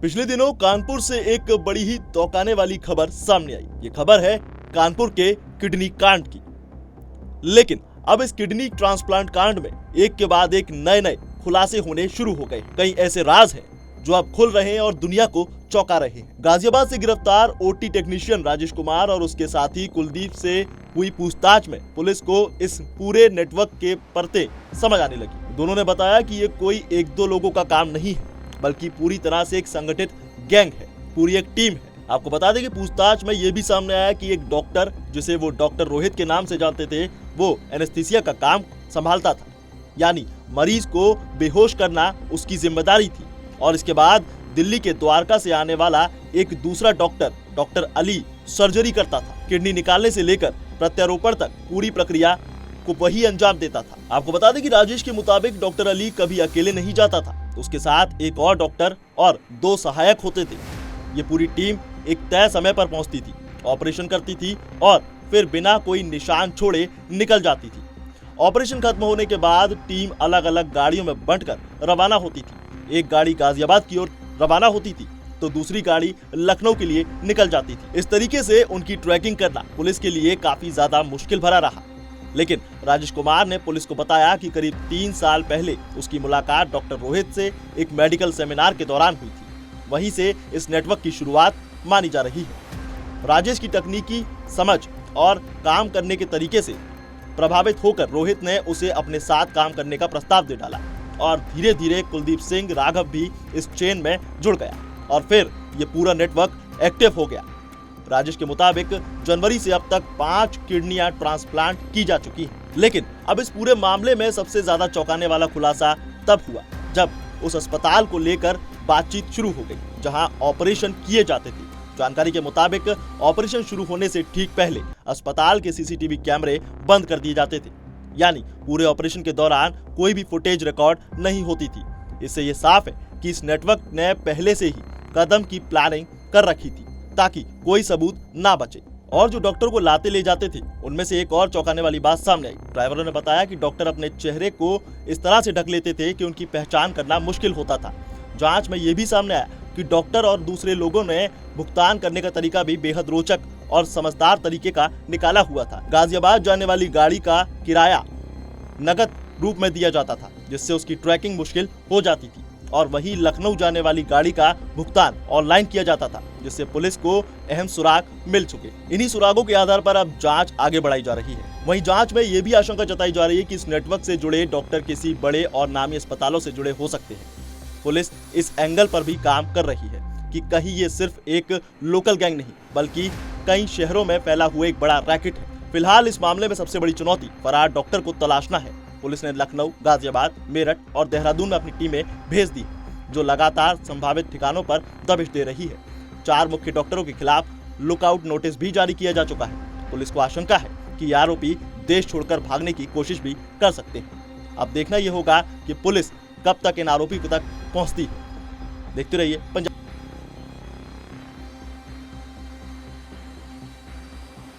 पिछले दिनों कानपुर से एक बड़ी ही चौंकाने वाली खबर सामने आई। ये खबर है कानपुर के किडनी कांड की। लेकिन अब इस किडनी ट्रांसप्लांट कांड में एक के बाद एक नए खुलासे होने शुरू हो गए। कई ऐसे राज हैं जो अब खुल रहे हैं और दुनिया को चौंका रहे हैं। गाजियाबाद से गिरफ्तार ओटी टेक्नीशियन राजेश कुमार और उसके साथी कुलदीप से हुई पूछताछ में पुलिस को इस पूरे नेटवर्क के परतें समझ आने लगी। दोनों ने बताया कि ये कोई एक दो लोगों का काम नहीं है, बल्कि पूरी तरह से एक संगठित गैंग है, पूरी एक टीम है। आपको बता दें कि पूछताछ में यह भी सामने आया कि एक डॉक्टर, जिसे वो डॉक्टर रोहित के नाम से जानते थे, वो एनेस्थीसिया का काम संभालता था, यानी मरीज को बेहोश करना उसकी जिम्मेदारी थी। और इसके बाद दिल्ली के द्वारका से आने वाला एक दूसरा डॉक्टर अली सर्जरी करता था। किडनी निकालने से लेकर प्रत्यारोपण तक पूरी प्रक्रिया को वही अंजाम देता था। आपको बता दें कि राजेश के मुताबिक डॉक्टर अली कभी अकेले नहीं जाता था, उसके साथ एक और डॉक्टर और 2 सहायक होते थे। ये पूरी टीम एक तय समय पर पहुंचती थी, ऑपरेशन करती थी और फिर बिना कोई निशान छोड़े निकल जाती थी। ऑपरेशन खत्म होने के बाद टीम अलग अलग गाड़ियों में बंटकर रवाना होती थी। एक गाड़ी गाजियाबाद की ओर रवाना होती थी तो दूसरी गाड़ी लखनऊ के लिए निकल जाती थी। इस तरीके से उनकी ट्रैकिंग करना पुलिस के लिए काफी ज्यादा मुश्किल भरा रहा। लेकिन राजेश कुमार ने पुलिस को बताया कि करीब 3 साल पहले उसकी मुलाकात डॉक्टर रोहित से एक मेडिकल सेमिनार के दौरान हुई थी। वहीं से इस नेटवर्क की शुरुआत मानी जा रही है। राजेश की तकनीकी समझ और काम करने के तरीके से प्रभावित होकर रोहित ने उसे अपने साथ काम करने का प्रस्ताव दे डाला और धीरे धीरे कुलदीप सिंह राघव भी इस चेन में जुड़ गया और फिर ये पूरा नेटवर्क एक्टिव हो गया। राजेश के मुताबिक जनवरी से अब तक 5 किडनियां ट्रांसप्लांट की जा चुकी हैं। लेकिन अब इस पूरे मामले में सबसे ज्यादा चौंकाने वाला खुलासा तब हुआ जब उस अस्पताल को लेकर बातचीत शुरू हो गई जहां ऑपरेशन किए जाते थे। जानकारी के मुताबिक ऑपरेशन शुरू होने से ठीक पहले अस्पताल के सीसीटीवी कैमरे बंद कर दिए जाते थे, यानी पूरे ऑपरेशन के दौरान कोई भी फुटेज रिकॉर्ड नहीं होती थी। इससे ये साफ है कि इस नेटवर्क ने पहले से ही कदम की प्लानिंग कर रखी थी ताकि कोई सबूत ना बचे। और जो डॉक्टर को लाते ले जाते थे उनमें से एक और चौंकाने वाली बात सामने आई। ड्राइवरों ने बताया कि डॉक्टर अपने चेहरे को इस तरह से ढक लेते थे कि उनकी पहचान करना मुश्किल होता था। जांच में यह भी सामने आया कि डॉक्टर और दूसरे लोगों ने भुगतान करने का तरीका भी बेहद रोचक और समझदार तरीके का निकाला हुआ था। गाजियाबाद जाने वाली गाड़ी का किराया नकद रूप में दिया जाता था, जिससे उसकी ट्रैकिंग मुश्किल हो जाती थी, और वहीं लखनऊ जाने वाली गाड़ी का भुगतान ऑनलाइन किया जाता था, जिससे पुलिस को अहम सुराग मिल चुके। इन्हीं सुरागों के आधार पर अब जांच आगे बढ़ाई जा रही है। वहीं जांच में यह भी आशंका जताई जा रही है कि इस नेटवर्क से जुड़े डॉक्टर किसी बड़े और नामी अस्पतालों से जुड़े हो सकते हैं। पुलिस इस एंगल पर भी काम कर रही है कि कहीं ये सिर्फ एक लोकल गैंग नहीं, बल्कि कई शहरों में फैला हुआ एक बड़ा रैकेट है। फिलहाल इस मामले में सबसे बड़ी चुनौती फरार डॉक्टर को तलाशना है। पुलिस ने लखनऊ, गाजियाबाद, मेरठ और देहरादून में अपनी टीमें भेज दी, जो लगातार संभावित ठिकानों पर दबिश दे रही है। 4 मुख्य डॉक्टरों के खिलाफ लुकआउट नोटिस भी जारी किया जा चुका है। पुलिस को आशंका है कि ये आरोपी देश छोड़कर भागने की कोशिश भी कर सकते हैं। अब देखना यह होगा कि पुलिस कब तक इन आरोपी तक पहुंचती है। देखते रहिए पंजाब।